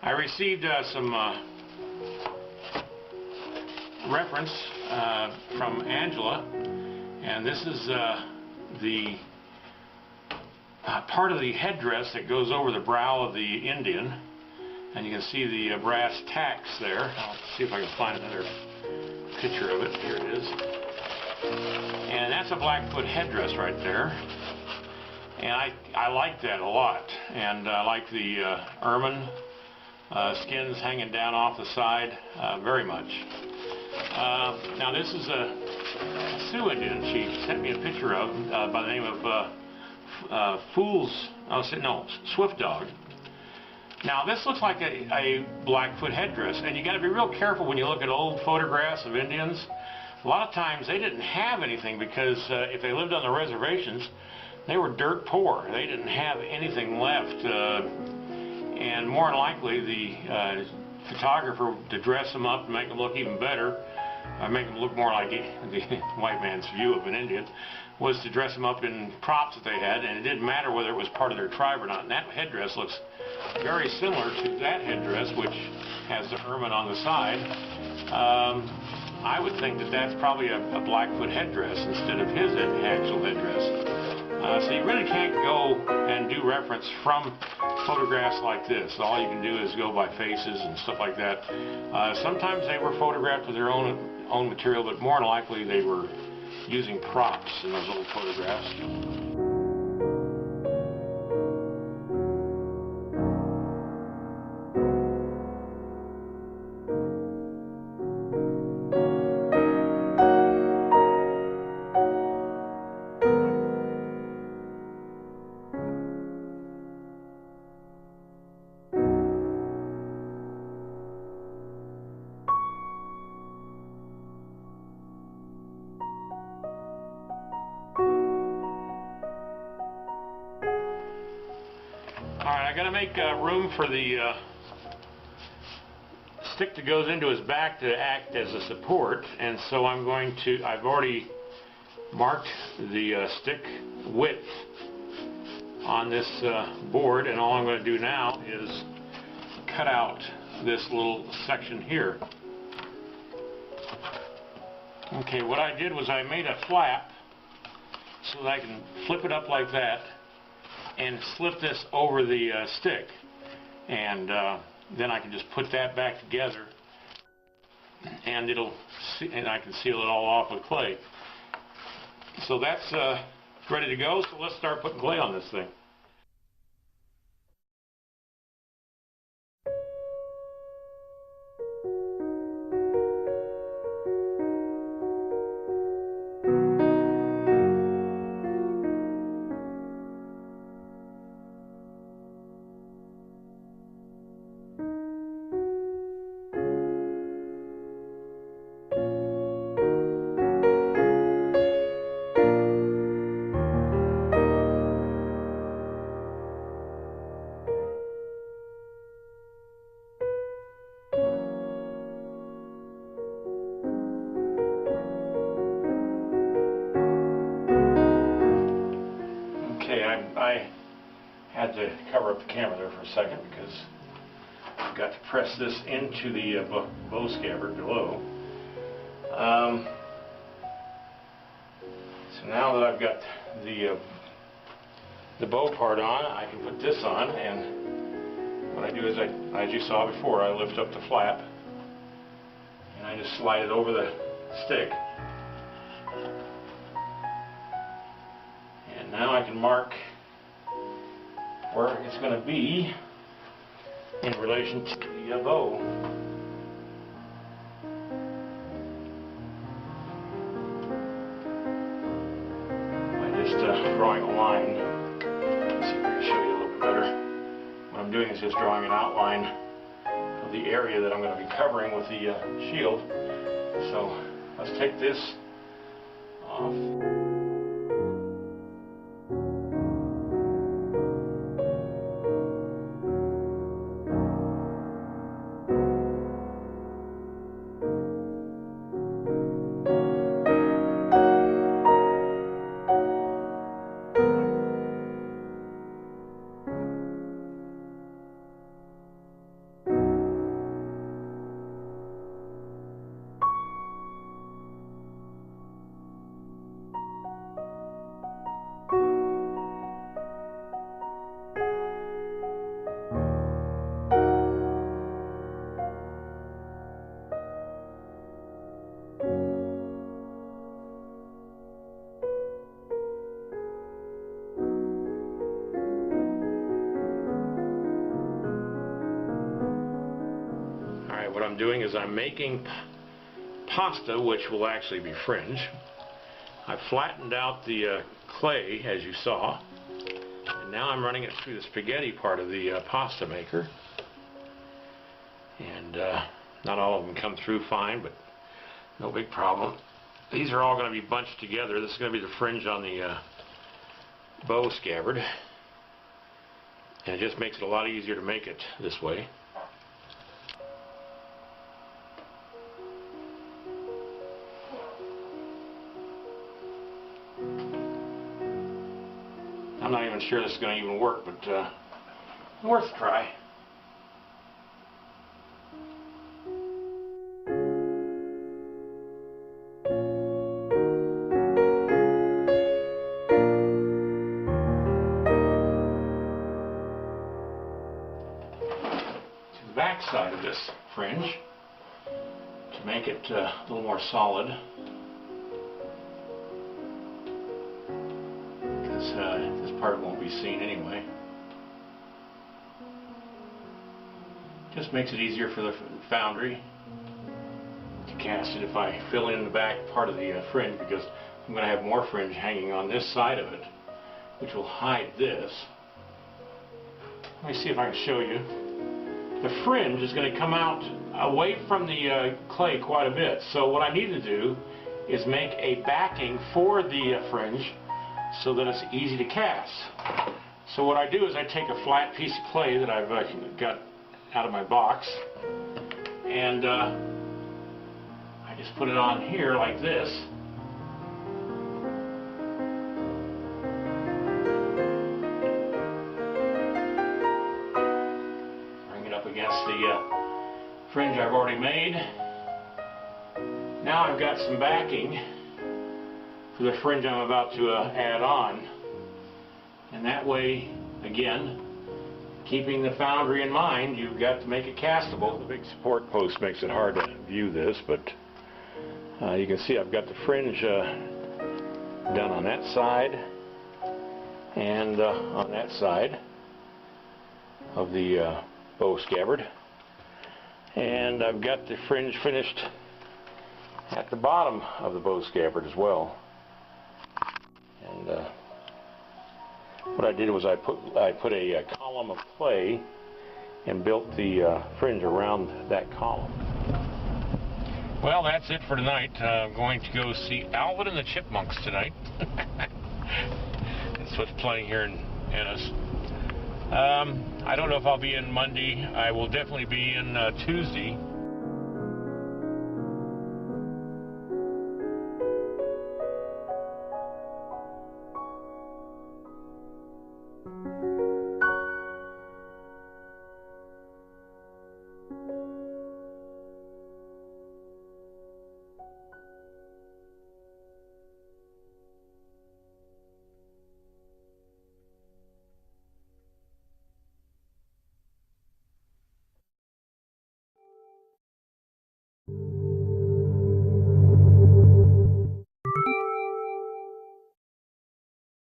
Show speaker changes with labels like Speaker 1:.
Speaker 1: I received some reference from Angela, and this is the part of the headdress that goes over the brow of the Indian, and you can see the brass tacks there. I'll see if I can find another picture of it. Here it is. And that's a Blackfoot headdress right there, and I like that a lot, and I like the ermine skins hanging down off the side very much. Now this is a Sioux Indian she sent me a picture of by the name of Swift Dog. Now this looks like a Blackfoot headdress, and you got to be real careful when you look at old photographs of Indians. A lot of times they didn't have anything because if they lived on the reservations, they were dirt poor. They didn't have anything left, and more than likely the photographer, to dress them up and make them look even better, make them look more like the white man's view of an Indian, was to dress them up in props that they had, and it didn't matter whether it was part of their tribe or not. And that headdress looks very similar to that headdress, which has the ermine on the side. I would think that that's probably a Blackfoot headdress instead of his actual headdress. So you really can't go and do reference from photographs like this. All you can do is go by faces and stuff like that. Sometimes they were photographed with their own material, but more than likely they were using props in those old photographs. Alright, I got to make room for the stick that goes into his back to act as a support, and so I've already marked the stick width on this board, and all I'm going to do now is cut out this little section here. Okay, what I did was I made a flap so that I can flip it up like that and slip this over the stick, and then I can just put that back together, and I can seal it all off with clay. So that's ready to go. So let's start putting clay on this thing. I had to cover up the camera there for a second because I've got to press this into the bow scabbard below. So now that I've got the bow part on, I can put this on, and what I do is, as you saw before, I lift up the flap and I just slide it over the stick. And now I can mark where it's going to be in relation to the bow. By just drawing a line. Let's see if I can show you a little bit better. What I'm doing is just drawing an outline of the area that I'm going to be covering with the shield. So let's take this off. I'm doing is I'm making pasta, which will actually be fringe. I flattened out the clay, as you saw, and now I'm running it through the spaghetti part of the pasta maker. And not all of them come through fine, but no big problem. These are all going to be bunched together. This is going to be the fringe on the bow scabbard. And it just makes it a lot easier to make it this way. I'm not even sure this is going to even work, but worth a try. Back side of this fringe to make it a little more solid, because this part won't be seen anyway. Just makes it easier for the foundry to cast it if I fill in the back part of the fringe, because I'm going to have more fringe hanging on this side of it, which will hide this. Let me see if I can show you. The fringe is going to come out away from the clay quite a bit. So what I need to do is make a backing for the fringe so that it's easy to cast. So what I do is I take a flat piece of clay that I've got out of my box, and I just put it on here like this. Against the fringe I've already made. Now I've got some backing for the fringe I'm about to add on, and that way, again, keeping the foundry in mind, you've got to make it castable. The big support post makes it hard to view this, but you can see I've got the fringe done on that side and on that side of the bow scabbard, and I've got the fringe finished at the bottom of the bow scabbard as well. And what I did was I put a column of clay and built the fringe around that column. Well, that's it for tonight. I'm going to go see Alvin and the Chipmunks tonight. That's what's playing here in Ennis. I don't know if I'll be in Monday. I will definitely be in Tuesday.